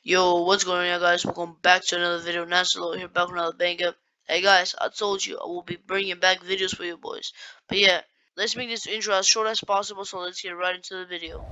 Yo, what's going on, guys? Welcome back to another video. Nassalo here, back with another banger. Hey guys, I told you I will be bringing back videos for you boys. But yeah, let's make this intro as short as possible, so let's get right into the video.